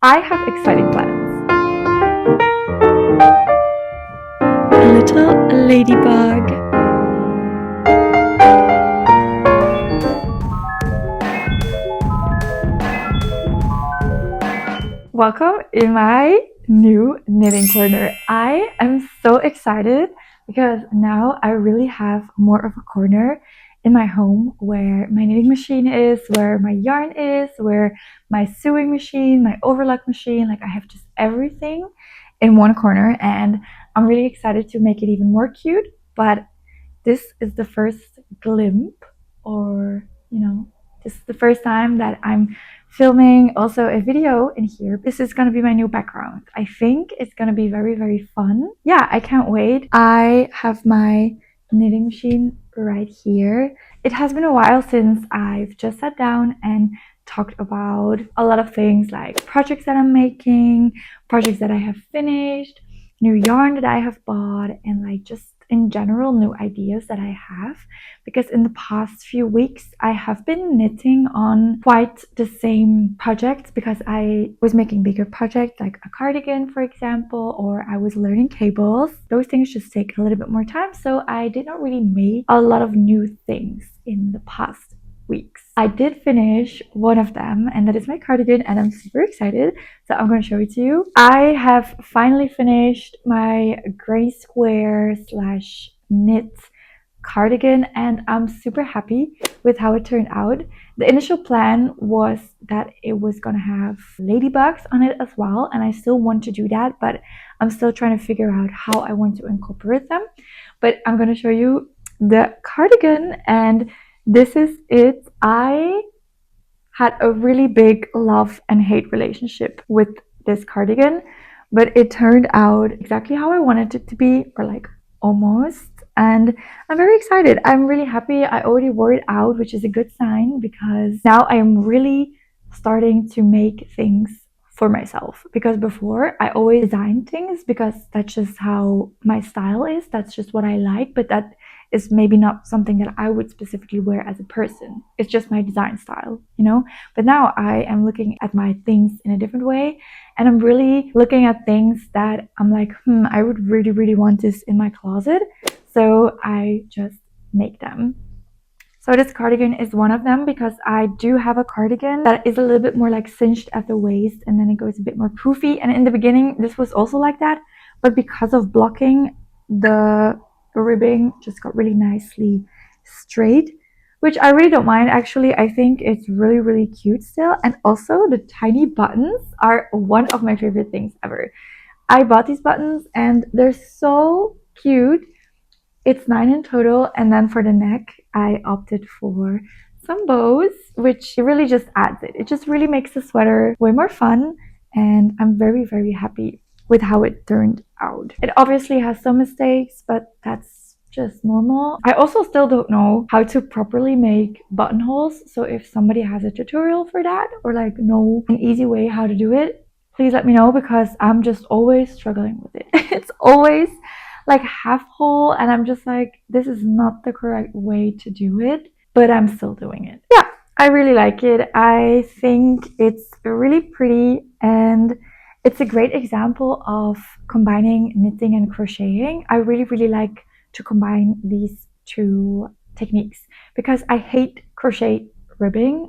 I have exciting plans. A little ladybug. Welcome in my new knitting corner. I am so excited because now I really have more of a corner in my home where my knitting machine is, where my yarn is, where my sewing machine, my overlock machine, like I have just everything in one corner, and I'm really excited to make it even more cute. But this is the first glimpse, or this is the first time that I'm filming also a video in here. This is gonna be my new background. I think it's gonna be very, very fun. Yeah, I can't wait. I have my knitting machine right here. It has been a while since I've just sat down and talked about a lot of things like projects that I'm making, projects that I have finished, new yarn that I have bought, and like just in general new ideas that I have, because in the past few weeks I have been knitting on quite the same projects because I was making bigger projects like a cardigan, for example, or I was learning cables. Those things just take a little bit more time, so I did not really make a lot of new things in the past weeks. I did finish one of them, and that is my cardigan, and I'm super excited, so I'm going to show it to you. I have finally finished my gray square slash knit cardigan, and I'm super happy with how it turned out. The initial plan was that it was gonna have ladybugs on it as well, and I still want to do that, but I'm still trying to figure out how I want to incorporate them. But I'm gonna show you the cardigan, and this is it. I had a really big love and hate relationship with this cardigan, but it turned out exactly how I wanted it to be, or like almost. And I'm very excited. I'm really happy. I already wore it out, which is a good sign, because now I'm really starting to make things for myself. Because before I always designed things because that's just how my style is, that's just what I like, but that is maybe not something that I would specifically wear as a person. It's just my design style, you know? But now I am looking at my things in a different way, and I'm really looking at things that I'm like, I would really, really want this in my closet. So I just make them. So this cardigan is one of them, because I do have a cardigan that is a little bit more like cinched at the waist, and then it goes a bit more poofy. And in the beginning, this was also like that, but because of blocking, the ribbing just got really nicely straight, which I really don't mind. Actually, I think it's really, really cute still. And also the tiny buttons are one of my favorite things ever. I bought these buttons and they're so cute. It's 9 in total, and then for the neck I opted for some bows, which really just adds it. It just really makes the sweater way more fun, and I'm very, very happy with how it turned out. It obviously has some mistakes, but that's just normal. I also still don't know how to properly make buttonholes, so if somebody has a tutorial for that, or like know an easy way how to do it, please let me know, because I'm just always struggling with it. It's always like half whole, and I'm just like, this is not the correct way to do it, but I'm still doing it. Yeah, I really like it. I think it's really pretty, and it's a great example of combining knitting and crocheting. I really, really like to combine these two techniques, because I hate crochet ribbing.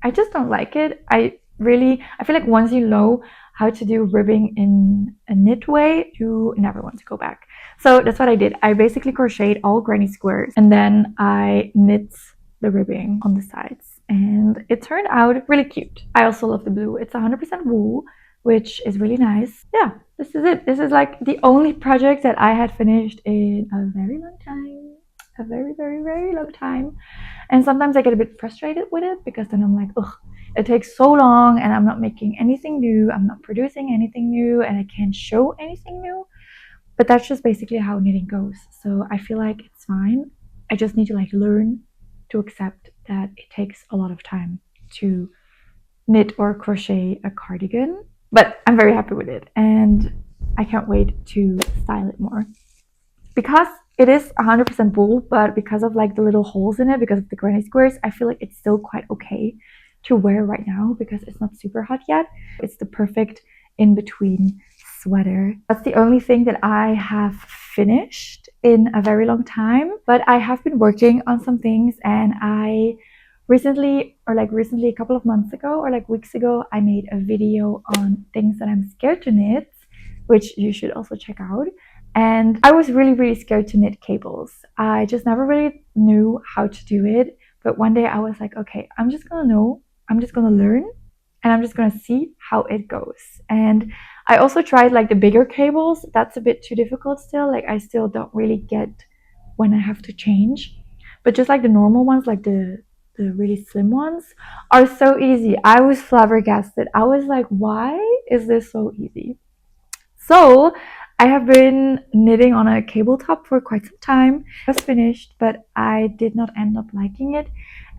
I just don't like it. I feel like once you know how to do ribbing in a knit way, you never want to go back. So that's what I did. I basically crocheted all granny squares, and then I knit the ribbing on the sides, and it turned out really cute. I also love the blue. It's 100% wool, which is really nice. Yeah, this is it. This is like the only project that I had finished in a very long time. A very, very, very long time. And sometimes I get a bit frustrated with it, because then I'm like, ugh, it takes so long and I'm not making anything new, I'm not producing anything new, and I can't show anything new. But that's just basically how knitting goes. So I feel like it's fine. I just need to like learn to accept that it takes a lot of time to knit or crochet a cardigan. But I'm very happy with it, and I can't wait to style it more. Because it is 100% wool, but because of like the little holes in it, because of the granny squares, I feel like it's still quite okay. to wear right now because it's not super hot yet. It's the perfect in-between sweater. That's the only thing that I have finished in a very long time, but I have been working on some things, and I recently a couple of months ago or like weeks ago, I made a video on things that I'm scared to knit, which you should also check out. And I was really scared to knit cables. I just never really knew how to do it, but one day I was like, okay, I'm just gonna learn, and I'm just gonna see how it goes. And I also tried like the bigger cables. That's a bit too difficult still. Like I still don't really get when I have to change. But just like the normal ones, like the really slim ones, are so easy. I was flabbergasted. I was like, why is this so easy? So I have been knitting on a cable top for quite some time. It was finished, but I did not end up liking it.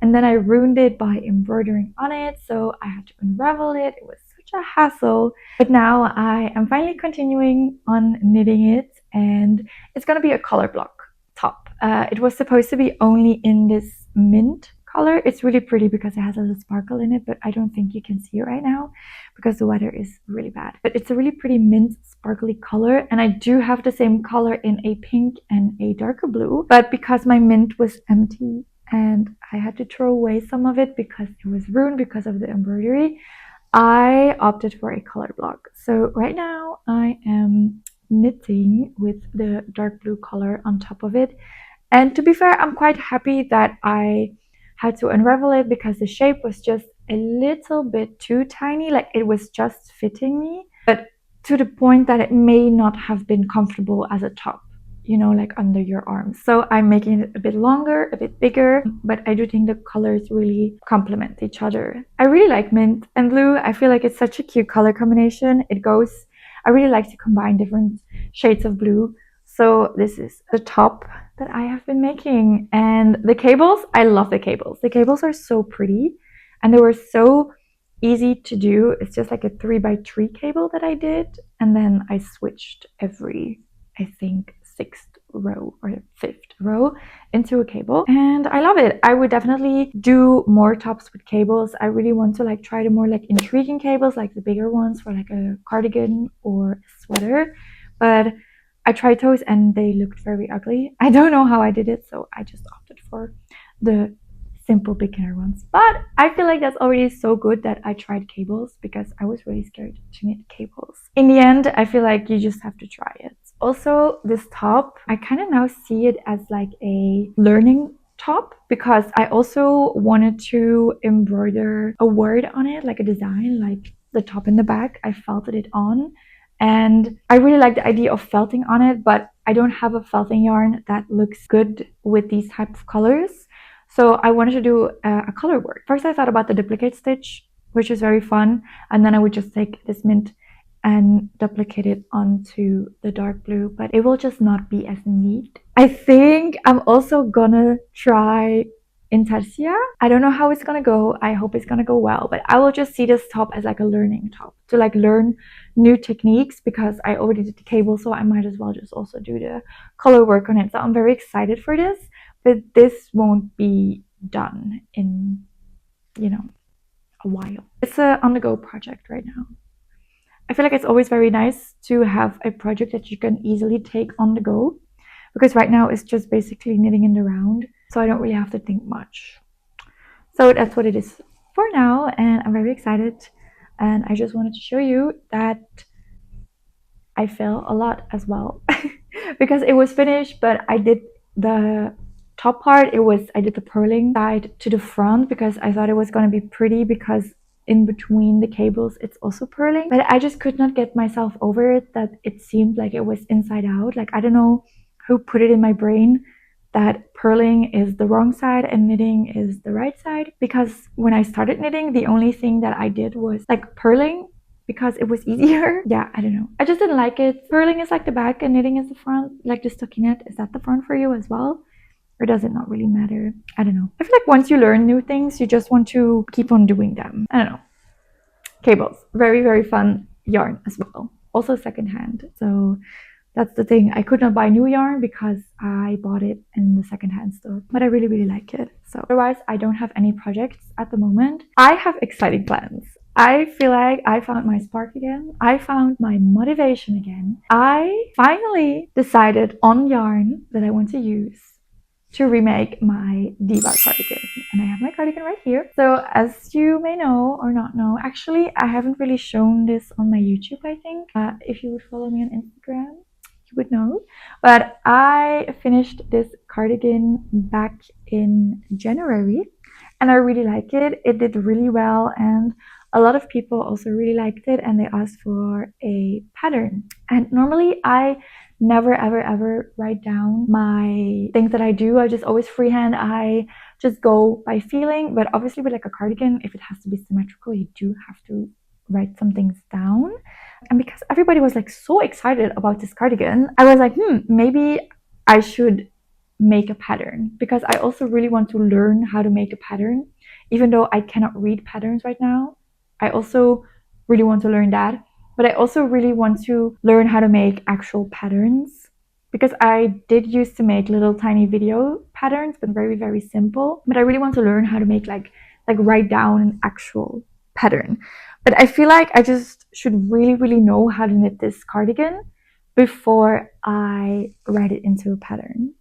And then I ruined it by embroidering on it, so I had to unravel it. It was such a hassle. But now I am finally continuing on knitting it, and it's gonna be a color block top. It was supposed to be only in this mint color. It's really pretty because it has a little sparkle in it, but I don't think you can see it right now because the weather is really bad. But it's a really pretty mint sparkly color, and I do have the same color in a pink and a darker blue, but because my mint was empty and I had to throw away some of it because it was ruined because of the embroidery, I opted for a color block. So right now I am knitting with the dark blue color on top of it, and to be fair, I'm quite happy that I had to unravel it because the shape was just a little bit too tiny. Like it was just fitting me, but to the point that it may not have been comfortable as a top, you know, like under your arms. So I'm making it a bit longer, a bit bigger, but I do think the colors really complement each other. I really like mint and blue. I feel like it's such a cute color combination. I really like to combine different shades of blue. So this is the top that I have been making. And the cables, I love the cables. The cables are so pretty and they were so easy to do. It's just like a 3x3 cable that I did. And then I switched every, I think, 6th row or 5th row into a cable. And I love it. I would definitely do more tops with cables. I really want to like try the more like intriguing cables, like the bigger ones for like a cardigan or a sweater. But I tried those and they looked very ugly. I don't know how I did it, so I just opted for the simple beginner ones. But I feel like that's already so good that I tried cables because I was really scared to knit cables. In the end, I feel like you just have to try it. Also, this top, I kind of now see it as like a learning top because I also wanted to embroider a word on it, like a design, like the top and the back. I felted it on. And I really like the idea of felting on it, but I don't have a felting yarn that looks good with these type of colors. So I wanted to do a color work. First I thought about the duplicate stitch, which is very fun. And then I would just take this mint and duplicate it onto the dark blue, but it will just not be as neat. I think I'm also gonna try Intarsia. I don't know how it's gonna go. I hope it's gonna go well, but I will just see this top as like a learning top to like learn new techniques because I already did the cable, so I might as well just also do the color work on it. So I'm very excited for this, but this won't be done in, you know, a while. It's a on-the-go project right now. I feel like it's always very nice to have a project that you can easily take on the go because right now it's just basically knitting in the round, so I don't really have to think much. So that's what it is for now, and I'm very excited, and I just wanted to show you that I fell a lot as well because it was finished, but I did the top part. I did the purling side to the front because I thought it was going to be pretty because in between the cables it's also purling, but I just could not get myself over it that it seemed like it was inside out. Like I don't know who put it in my brain that purling is the wrong side and knitting is the right side, because when I started knitting the only thing that I did was like purling because it was easier. Yeah, I don't know, I just didn't like it. Purling is like the back and knitting is the front. Like the stockinette, is that the front for you as well? Or does it not really matter? I don't know. I feel like once you learn new things, you just want to keep on doing them. I don't know. Cables, very fun yarn as well. Also secondhand. So That's the thing. I could not buy new yarn because I bought it in the secondhand store. But I really, really like it. So otherwise, I don't have any projects at the moment. I have exciting plans. I feel like I found my spark again. I found my motivation again. I finally decided on yarn that I want to use to remake my Diva cardigan. And I have my cardigan right here. So as you may know or not know, actually I haven't really shown this on my YouTube, I think. If you would follow me on Instagram, you would know. But I finished this cardigan back in January and I really like it. It did really well and a lot of people also really liked it and they asked for a pattern. And normally I never ever write down my things that I do. I just always freehand. I just go by feeling. But obviously with like a cardigan, if it has to be symmetrical, you do have to write some things down. And because everybody was like so excited about this cardigan, I was like, maybe I should make a pattern, because I also really want to learn how to make a pattern. Even though I cannot read patterns right now, I also really want to learn that. But I also really want to learn how to make actual patterns, because I did used to make little tiny video patterns, but very simple. But I really want to learn how to make like write down an actual pattern. But I feel like I just should really know how to knit this cardigan before I write it into a pattern.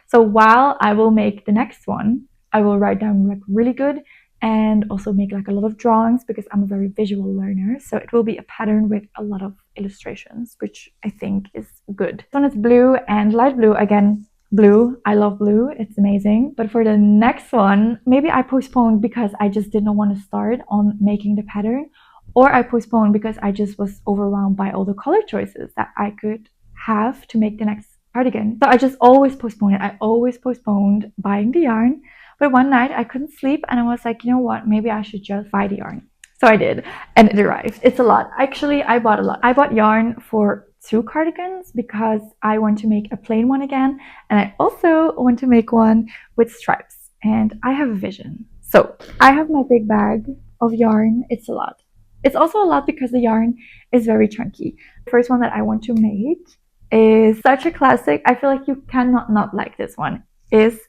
So while I will make the next one, I will write down like really good and also make like a lot of drawings, because I'm a very visual learner. So it will be a pattern with a lot of illustrations, which I think is good. This one is blue and light blue. Again, blue. I love blue. It's amazing. But for the next one, maybe I postponed because I just did not want to start on making the pattern, or I postponed because I just was overwhelmed by all the color choices that I could have to make the next cardigan. So I just always postponed it. I always postponed buying the yarn. But one night I couldn't sleep and I was like, you know what, maybe I should just buy the yarn. So I did, and it arrived. It's a lot. Actually, I bought a lot. I bought yarn for 2 cardigans because I want to make a plain one again, and I also want to make one with stripes, and I have a vision. So I have my big bag of yarn. It's a lot. It's also a lot because the yarn is very chunky. The first one that I want to make is such a classic. I feel like you cannot not like this one. Is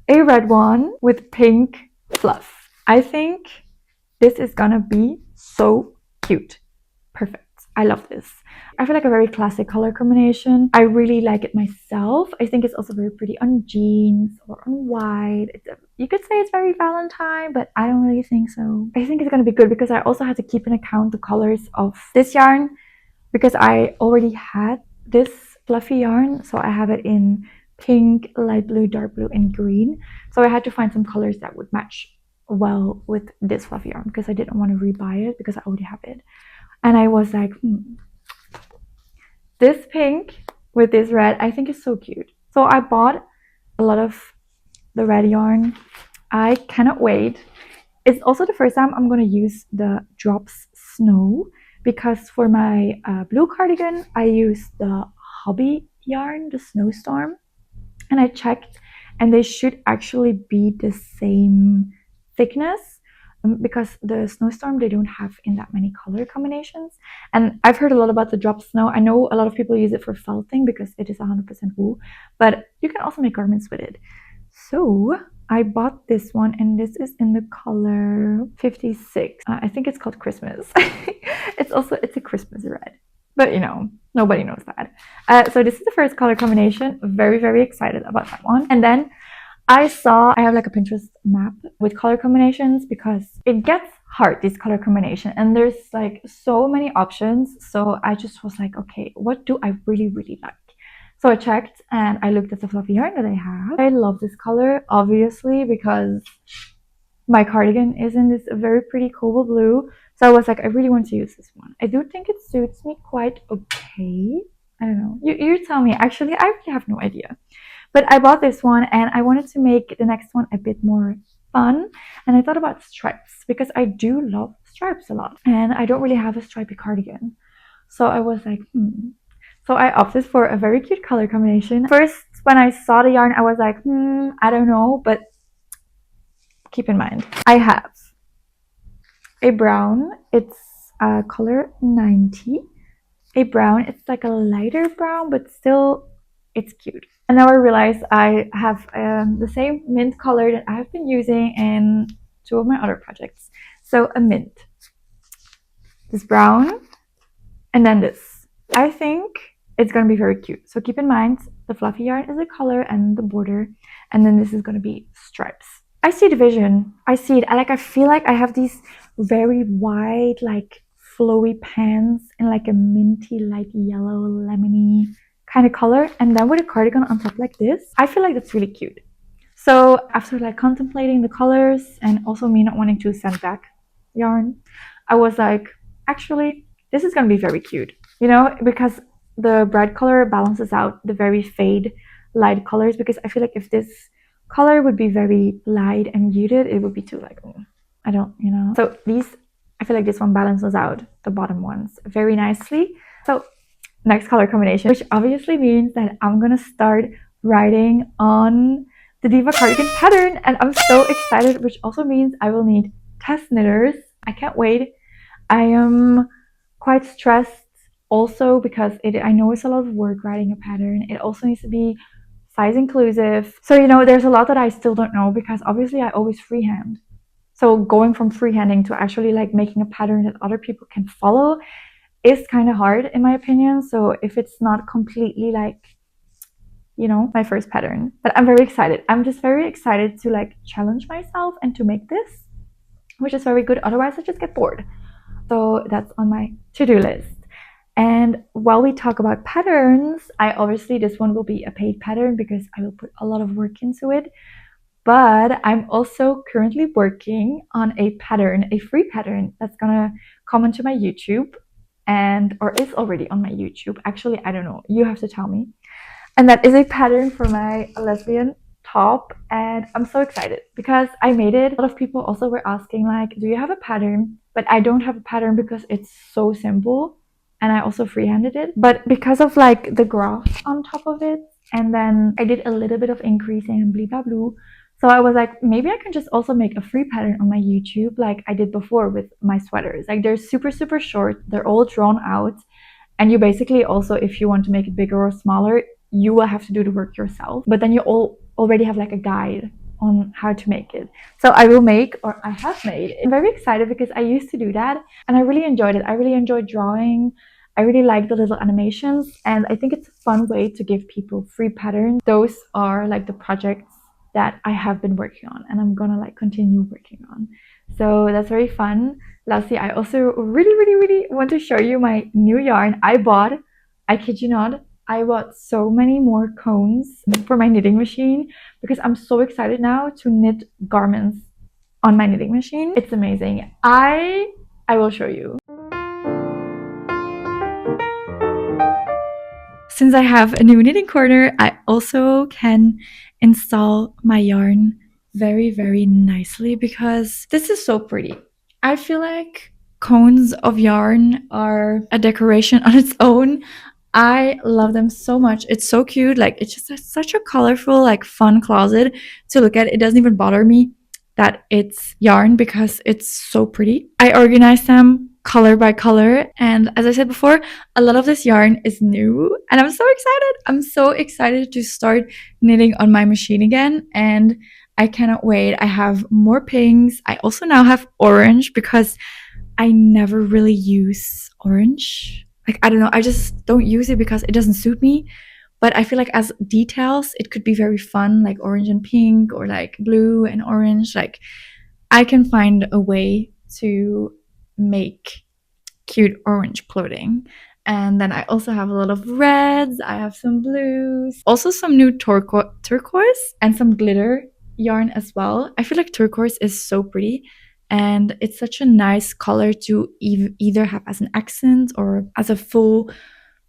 a red one with pink fluff. I think this is gonna be so cute. Perfect. I love this. I feel like a very classic color combination. I really like it myself. I think it's also very pretty on jeans or on white. You could say it's very Valentine, but I don't really think so. I think it's gonna be good because I also had to keep in account the colors of this yarn, because I already had this fluffy yarn. So I have it in pink, light blue, dark blue, and green. So I had to find some colors that would match well with this fluffy yarn, because I didn't want to rebuy it because I already have it. And I was like, this pink with this red, I think is so cute. So I bought a lot of the red yarn. I cannot wait. It's also the first time I'm going to use the Drops Snow, because for my blue cardigan, I used the Hobby yarn, the Snowstorm. And I checked and they should actually be the same thickness, because the Snowstorm, they don't have in that many color combinations. And I've heard a lot about the Drop Snow. I know a lot of people use it for felting because it is 100% wool, but you can also make garments with it. So I bought this one, and this is in the color 56. I think it's called Christmas. It's a Christmas red, but you know, nobody knows that. So this is the first color combination. Very excited about that one. And then I have like a Pinterest map with color combinations, because it gets hard, this color combination, and there's like so many options. So I just was like, okay, what do I really like? So I checked and I looked at the fluffy yarn that I have. I love this color, obviously, because my cardigan is in this very pretty cobalt blue. So I was like, I really want to use this one. I do think it suits me quite okay. I don't know. You tell me. Actually, I really have no idea. But I bought this one and I wanted to make the next one a bit more fun. And I thought about stripes, because I do love stripes a lot. And I don't really have a stripy cardigan. So I was like, So I opted for a very cute color combination. First, when I saw the yarn, I was like, I don't know. But keep in mind, I have a brown. It's color 90. a brown. It's like a lighter brown, but still it's cute. And now I realize I have the same mint color that I've been using in two of my other projects. So a mint, this brown, and then this. I think it's gonna be very cute. So keep in mind, the fluffy yarn is a color and the border, and then this is gonna be stripes. I see the vision. I see it. I feel like I have these very wide, like flowy pants in like a minty, light yellow, lemony kind of color, and then with a cardigan on top like this. I feel like that's really cute. So after like contemplating the colors and also me not wanting to send back yarn, I was like, actually, this is gonna be very cute, you know, because the bright color balances out the very fade light colors. Because I feel like if this color would be very light and muted, it would be too like, I don't, you know. So these, I feel like this one balances out the bottom ones very nicely. So next color combination, which obviously means that I'm gonna start writing on the Diva cardigan pattern, and I'm so excited, which also means I will need test knitters. I can't wait. I am quite stressed also because I know it's a lot of work writing a pattern. It also needs to be size inclusive. So, you know, there's a lot that I still don't know because obviously I always freehand. So going from freehanding to actually like making a pattern that other people can follow is kind of hard in my opinion. So if it's not completely like, you know, my first pattern, but I'm very excited. I'm just very excited to like challenge myself and to make this, which is very good. Otherwise I just get bored. So that's on my to-do list. And while we talk about patterns, obviously this one will be a paid pattern because I will put a lot of work into it. But I'm also currently working on a pattern, a free pattern that's gonna come onto my YouTube or is already on my YouTube. Actually, I don't know. You have to tell me. And that is a pattern for my lesbian top, and I'm so excited because I made it. A lot of people also were asking like, do you have a pattern? But I don't have a pattern because it's so simple, and I also freehanded it. But because of like the graphs on top of it, and then I did a little bit of increasing and blah blah blah. So I was like, maybe I can just also make a free pattern on my YouTube like I did before with my sweaters. Like they're super super short, they're all drawn out, and you basically also, if you want to make it bigger or smaller, you will have to do the work yourself. But then you already have like a guide on how to make it. So I will make, or I have made. I'm very excited because I used to do that and I really enjoyed it. I really enjoyed drawing. I really like the little animations, and I think it's a fun way to give people free patterns. Those are like the projects that I have been working on and I'm gonna like continue working on. So that's very fun. Lastly, I also really want to show you my new yarn I bought. I kid you not, I bought so many more cones for my knitting machine because I'm so excited now to knit garments on my knitting machine. It's amazing. I will show you. Since I have a new knitting corner, I also can install my yarn very nicely because this is so pretty. I feel like cones of yarn are a decoration on its own. I love them so much. It's so cute. Like it's just such a colorful, like fun closet to look at. It doesn't even bother me that it's yarn because it's so pretty. I organize them color by color, and as I said before, a lot of this yarn is new and I'm so excited. I'm so excited to start knitting on my machine again, and I cannot wait. I have more pinks. I also now have orange because I never really use orange. Like, I don't know, I just don't use it because it doesn't suit me. But I feel like as details, it could be very fun, like orange and pink or like blue and orange. Like, I can find a way to make cute orange clothing. And then I also have a lot of reds. I have some blues, also some new turquoise and some glitter yarn as well. I feel like turquoise is so pretty. And it's such a nice color to either have as an accent or as a full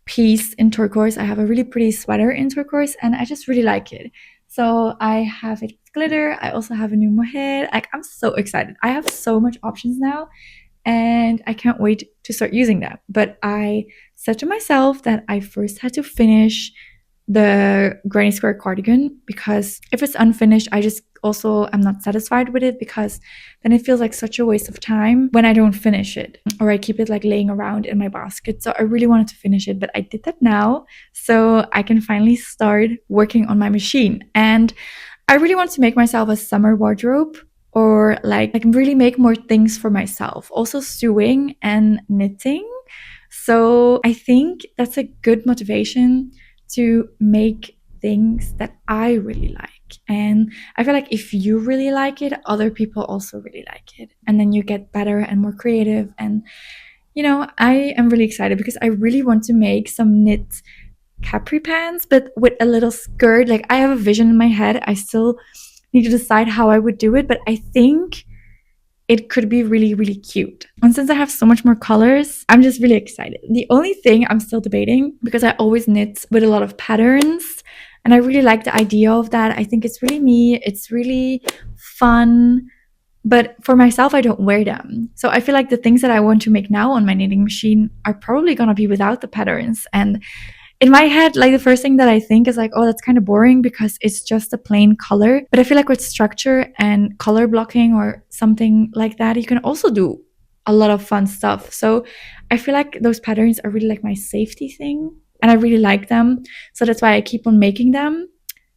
piece in turquoise. I have a really pretty sweater in turquoise and I just really like it. So I have it with glitter. I also have a new mohair. Like, I'm so excited. I have so much options now and I can't wait to start using them. But I said to myself that I first had to finish the granny square cardigan, because if it's unfinished, I just also am not satisfied with it, because then it feels like such a waste of time when I don't finish it or I keep it like laying around in my basket. So I really wanted to finish it, but I did that now, so I can finally start working on my machine. And I really want to make myself a summer wardrobe, or like I can really make more things for myself, also sewing and knitting. So I think that's a good motivation to make things that I really like. And I feel like if you really like it, other people also really like it. And then you get better and more creative. And, you know, I am really excited because I really want to make some knit capri pants, but with a little skirt. Like, I have a vision in my head. I still need to decide how I would do it, but I think it could be really, really cute. And since I have so much more colors, I'm just really excited. The only thing I'm still debating, because I always knit with a lot of patterns, and I really like the idea of that. I think it's really me. It's really fun. But for myself, I don't wear them. So I feel like the things that I want to make now on my knitting machine are probably gonna be without the patterns. And in my head, like, the first thing that I think is like, oh, that's kind of boring because it's just a plain color. But I feel like with structure and color blocking or something like that, you can also do a lot of fun stuff. So I feel like those patterns are really like my safety thing, and I really like them. So that's why I keep on making them.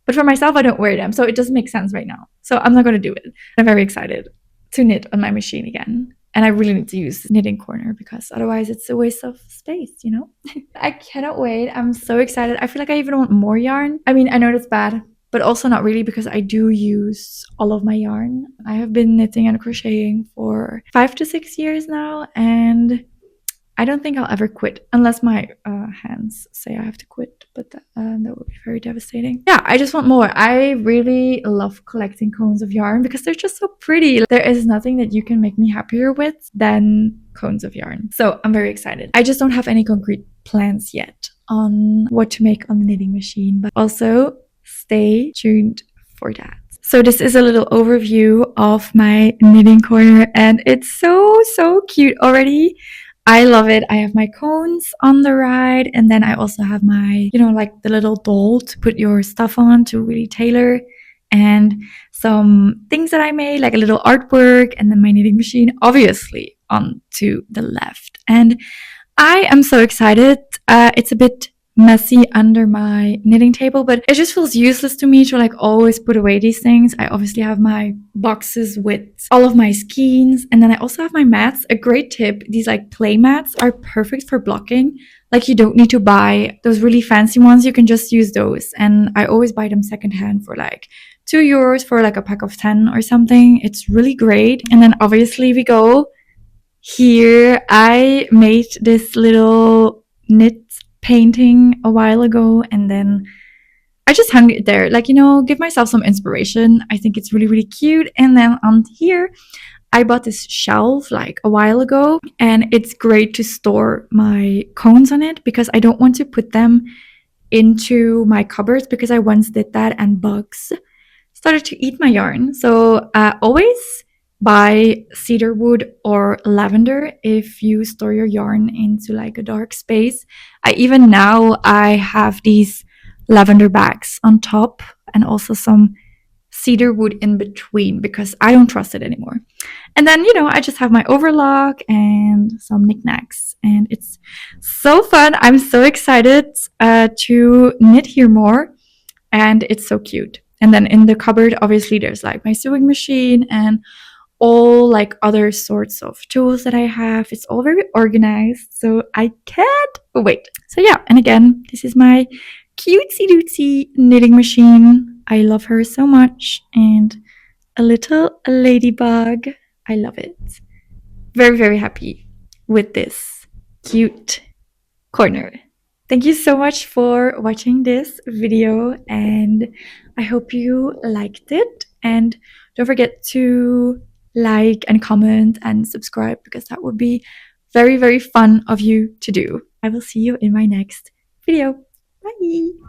But for myself, I don't wear them. So it doesn't make sense right now. So I'm not going to do it. I'm very excited to knit on my machine again. And I really need to use knitting corner, because otherwise it's a waste of space, you know? I cannot wait. I'm so excited. I feel like I even want more yarn. I mean, I know that's bad, but also not really, because I do use all of my yarn. I have been knitting and crocheting for 5 to 6 years now, and I don't think I'll ever quit unless my hands say I have to quit, but that would be very devastating. Yeah, I just want more. I really love collecting cones of yarn because they're just so pretty. There is nothing that you can make me happier with than cones of yarn. So I'm very excited. I just don't have any concrete plans yet on what to make on the knitting machine, but also stay tuned for that. So this is a little overview of my knitting corner, and it's so cute already. I love it. I have my cones on the right, and then I also have my, you know, like the little doll to put your stuff on to really tailor, and some things that I made, like a little artwork, and then my knitting machine, obviously, on to the left. And I am so excited. It's a bit messy under my knitting table, but it just feels useless to me to like always put away these things. I obviously have my boxes with all of my skeins, and then I also have my mats. A great tip, these like play mats are perfect for blocking. Like, you don't need to buy those really fancy ones, you can just use those. And I always buy them secondhand for like €2 for like a pack of 10 or something. It's really great. And then obviously we go here. I made this little knit painting a while ago, and then I just hung it there, like, you know, give myself some inspiration. I think it's really cute. And then on here I bought this shelf like a while ago, and it's great to store my cones on it, because I don't want to put them into my cupboards, because I once did that and bugs started to eat my yarn. So always buy cedar wood or lavender if you store your yarn into like a dark space. Even now I have these lavender bags on top, and also some cedar wood in between, because I don't trust it anymore. And then, you know, I just have my overlock and some knickknacks, and it's so fun. I'm so excited to knit here more, and it's so cute. And then in the cupboard, obviously, there's like my sewing machine and all like other sorts of tools that I have. It's all very organized, so I can't wait. So yeah, and again, this is my cutesy dootsy knitting machine. I love her so much, and a little ladybug. I love it. Very happy with this cute corner. Thank you so much for watching this video, and I hope you liked it. And don't forget to like and comment and subscribe, because that would be very fun of you to do. I will see you in my next video. Bye!